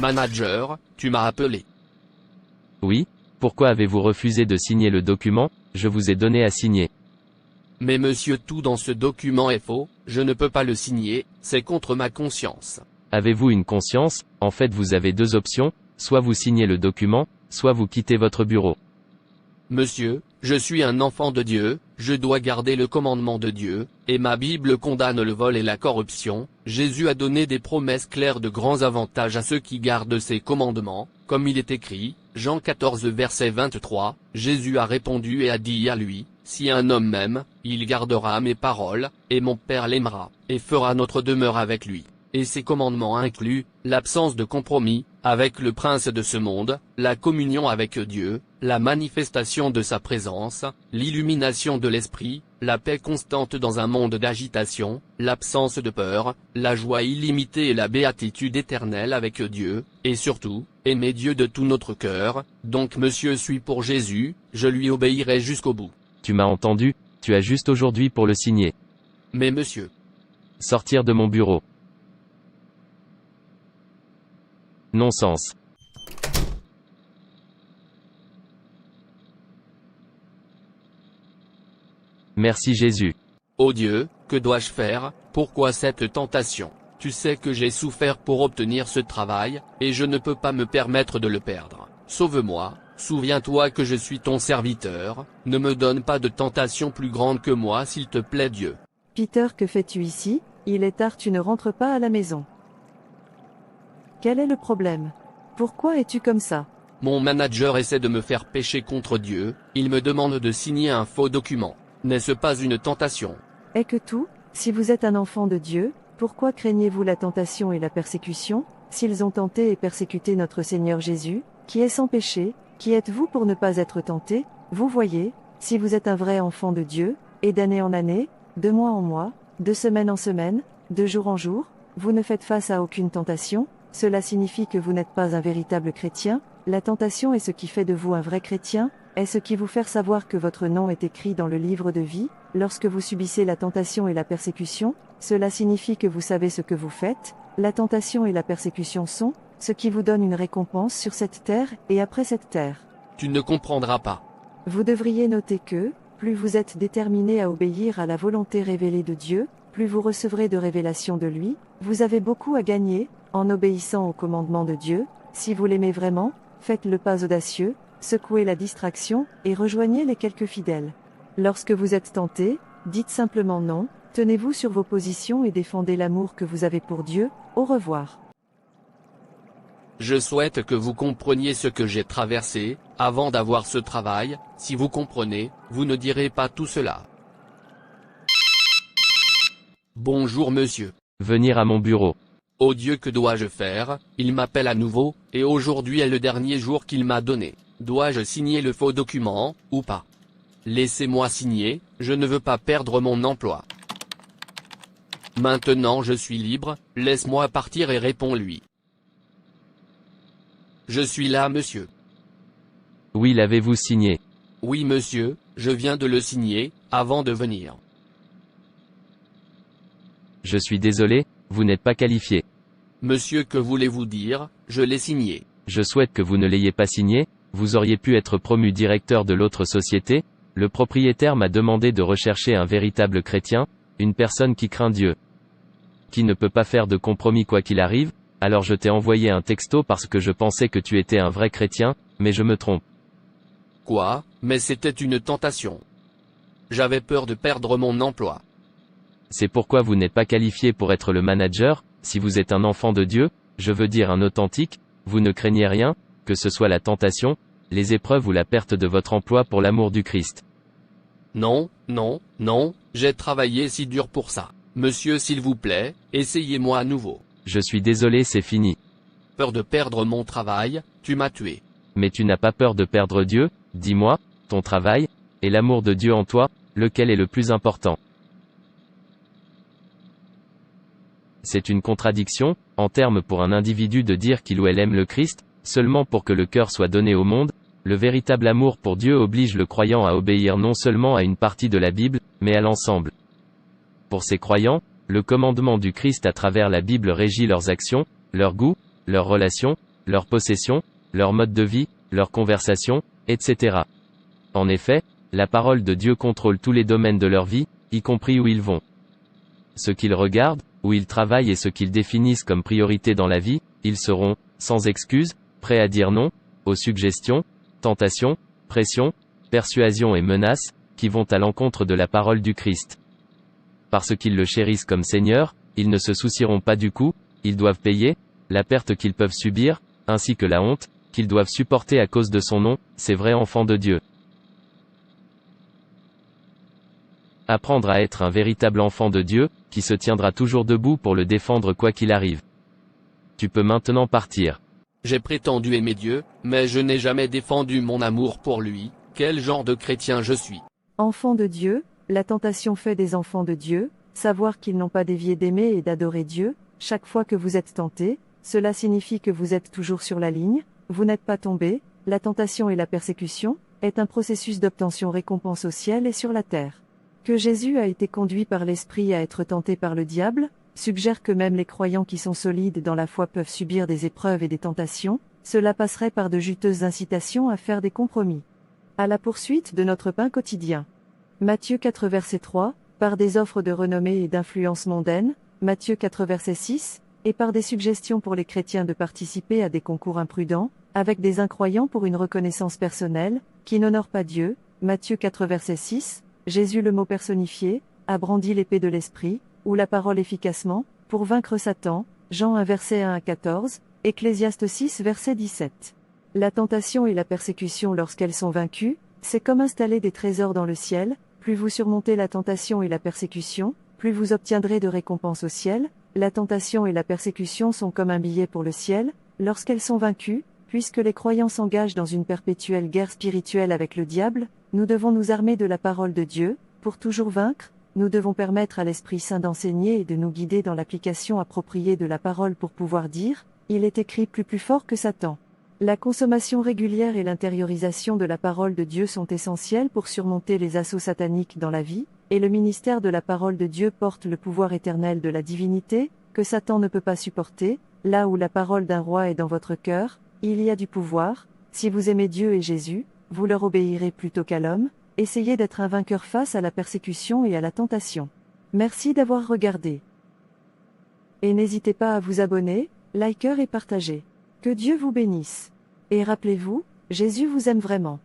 Manager, tu m'as appelé. Oui, pourquoi avez-vous refusé de signer le document? Je vous ai donné à signer. Mais monsieur, tout dans ce document est faux, je ne peux pas le signer, c'est contre ma conscience. Avez-vous une conscience? En fait vous avez deux options, soit vous signez le document, soit vous quittez votre bureau. Monsieur, je suis un enfant de Dieu, je dois garder le commandement de Dieu, et ma Bible condamne le vol et la corruption. Jésus a donné des promesses claires de grands avantages à ceux qui gardent ses commandements, comme il est écrit, Jean 14 verset 23, Jésus a répondu et a dit à lui, si un homme m'aime, il gardera mes paroles, et mon Père l'aimera, et fera notre demeure avec lui. Et ces commandements incluent, l'absence de compromis, avec le prince de ce monde, la communion avec Dieu, la manifestation de sa présence, l'illumination de l'esprit, la paix constante dans un monde d'agitation, l'absence de peur, la joie illimitée et la béatitude éternelle avec Dieu, et surtout, aimer Dieu de tout notre cœur. Donc monsieur, suis pour Jésus, je lui obéirai jusqu'au bout. Tu m'as entendu, tu as juste aujourd'hui pour le signer. Mais monsieur. Sortir de mon bureau. Non-sens. Merci Jésus. Ô Dieu, que dois-je faire? Pourquoi cette tentation? Tu sais que j'ai souffert pour obtenir ce travail, et je ne peux pas me permettre de le perdre. Sauve-moi, souviens-toi que je suis ton serviteur, ne me donne pas de tentation plus grande que moi s'il te plaît Dieu. Peter, que fais-tu ici? Il est tard, tu ne rentres pas à la maison. Quel est le problème? Pourquoi es-tu comme ça? Mon manager essaie de me faire pécher contre Dieu, il me demande de signer un faux document. N'est-ce pas une tentation? Est que tout? Si vous êtes un enfant de Dieu, pourquoi craignez-vous la tentation et la persécution? S'ils ont tenté et persécuté notre Seigneur Jésus, qui est sans péché, qui êtes-vous pour ne pas être tenté? Vous voyez, si vous êtes un vrai enfant de Dieu, et d'année en année, de mois en mois, de semaine en semaine, de jour en jour, vous ne faites face à aucune tentation, cela signifie que vous n'êtes pas un véritable chrétien. La tentation est ce qui fait de vous un vrai chrétien, est ce qui vous fait savoir que votre nom est écrit dans le livre de vie. Lorsque vous subissez la tentation et la persécution, cela signifie que vous savez ce que vous faites. La tentation et la persécution sont ce qui vous donne une récompense sur cette terre et après cette terre. Tu ne comprendras pas. Vous devriez noter que, plus vous êtes déterminé à obéir à la volonté révélée de Dieu, plus vous recevrez de révélations de lui. Vous avez beaucoup à gagner, en obéissant au commandement de Dieu. Si vous l'aimez vraiment, faites le pas audacieux, secouez la distraction, et rejoignez les quelques fidèles. Lorsque vous êtes tenté, dites simplement non, tenez-vous sur vos positions et défendez l'amour que vous avez pour Dieu. Au revoir. Je souhaite que vous compreniez ce que j'ai traversé, avant d'avoir ce travail. Si vous comprenez, vous ne direz pas tout cela. Bonjour monsieur. Venir à mon bureau. Ô Dieu, que dois-je faire? Il m'appelle à nouveau, et aujourd'hui est le dernier jour qu'il m'a donné. Dois-je signer le faux document, ou pas? Laissez-moi signer, je ne veux pas perdre mon emploi. Maintenant je suis libre, laisse-moi partir et réponds-lui. Je suis là monsieur. Oui, l'avez-vous signé? Oui monsieur, je viens de le signer, avant de venir. Je suis désolé, vous n'êtes pas qualifié. Monsieur, que voulez-vous dire? Je l'ai signé. Je souhaite que vous ne l'ayez pas signé, vous auriez pu être promu directeur de l'autre société. Le propriétaire m'a demandé de rechercher un véritable chrétien, une personne qui craint Dieu, qui ne peut pas faire de compromis quoi qu'il arrive. Alors je t'ai envoyé un texto parce que je pensais que tu étais un vrai chrétien, mais je me trompe. Quoi? Mais c'était une tentation. J'avais peur de perdre mon emploi. C'est pourquoi vous n'êtes pas qualifié pour être le manager. Si vous êtes un enfant de Dieu, je veux dire un authentique, vous ne craignez rien, que ce soit la tentation, les épreuves ou la perte de votre emploi pour l'amour du Christ. Non, non, non, j'ai travaillé si dur pour ça. Monsieur, s'il vous plaît, essayez-moi à nouveau. Je suis désolé, c'est fini. Peur de perdre mon travail, tu m'as tué. Mais tu n'as pas peur de perdre Dieu? Dis-moi, ton travail, et l'amour de Dieu en toi, lequel est le plus important? C'est une contradiction, en termes pour un individu de dire qu'il ou elle aime le Christ, seulement pour que le cœur soit donné au monde. Le véritable amour pour Dieu oblige le croyant à obéir non seulement à une partie de la Bible, mais à l'ensemble. Pour ces croyants, le commandement du Christ à travers la Bible régit leurs actions, leurs goûts, leurs relations, leurs possessions, leur mode de vie, leurs conversations, etc. En effet, la parole de Dieu contrôle tous les domaines de leur vie, y compris où ils vont. Ce qu'ils regardent, où ils travaillent et ce qu'ils définissent comme priorité dans la vie, ils seront, sans excuse, prêts à dire non, aux suggestions, tentations, pressions, persuasions et menaces, qui vont à l'encontre de la parole du Christ. Parce qu'ils le chérissent comme Seigneur, ils ne se soucieront pas du coût, ils doivent payer, la perte qu'ils peuvent subir, ainsi que la honte, qu'ils doivent supporter à cause de son nom, ces vrais enfants de Dieu. Apprendre à être un véritable enfant de Dieu, qui se tiendra toujours debout pour le défendre quoi qu'il arrive. Tu peux maintenant partir. J'ai prétendu aimer Dieu, mais je n'ai jamais défendu mon amour pour lui. Quel genre de chrétien je suis? Enfants de Dieu, la tentation fait des enfants de Dieu, savoir qu'ils n'ont pas dévié d'aimer et d'adorer Dieu. Chaque fois que vous êtes tentés, cela signifie que vous êtes toujours sur la ligne, vous n'êtes pas tombé. La tentation et la persécution est un processus d'obtention récompense au ciel et sur la terre. Que Jésus a été conduit par l'Esprit à être tenté par le diable, suggère que même les croyants qui sont solides dans la foi peuvent subir des épreuves et des tentations, cela passerait par de juteuses incitations à faire des compromis. À la poursuite de notre pain quotidien. Matthieu 4 verset 3, par des offres de renommée et d'influence mondaine, Matthieu 4 verset 6, et par des suggestions pour les chrétiens de participer à des concours imprudents, avec des incroyants pour une reconnaissance personnelle, qui n'honorent pas Dieu, Matthieu 4 verset 6, Jésus le mot personnifié, a brandi l'épée de l'esprit, ou la parole efficacement, pour vaincre Satan, Jean 1 verset 1 à 14, Ecclésiaste 6 verset 17. La tentation et la persécution lorsqu'elles sont vaincues, c'est comme installer des trésors dans le ciel, plus vous surmontez la tentation et la persécution, plus vous obtiendrez de récompenses au ciel. La tentation et la persécution sont comme un billet pour le ciel, lorsqu'elles sont vaincues, puisque les croyants s'engagent dans une perpétuelle guerre spirituelle avec le diable, nous devons nous armer de la parole de Dieu, pour toujours vaincre, nous devons permettre à l'Esprit Saint d'enseigner et de nous guider dans l'application appropriée de la parole pour pouvoir dire, il est écrit plus fort que Satan. La consommation régulière et l'intériorisation de la parole de Dieu sont essentielles pour surmonter les assauts sataniques dans la vie, et le ministère de la parole de Dieu porte le pouvoir éternel de la divinité, que Satan ne peut pas supporter. Là où la parole d'un roi est dans votre cœur, il y a du pouvoir. Si vous aimez Dieu et Jésus, vous leur obéirez plutôt qu'à l'homme. Essayez d'être un vainqueur face à la persécution et à la tentation. Merci d'avoir regardé. Et n'hésitez pas à vous abonner, liker et partager. Que Dieu vous bénisse. Et rappelez-vous, Jésus vous aime vraiment.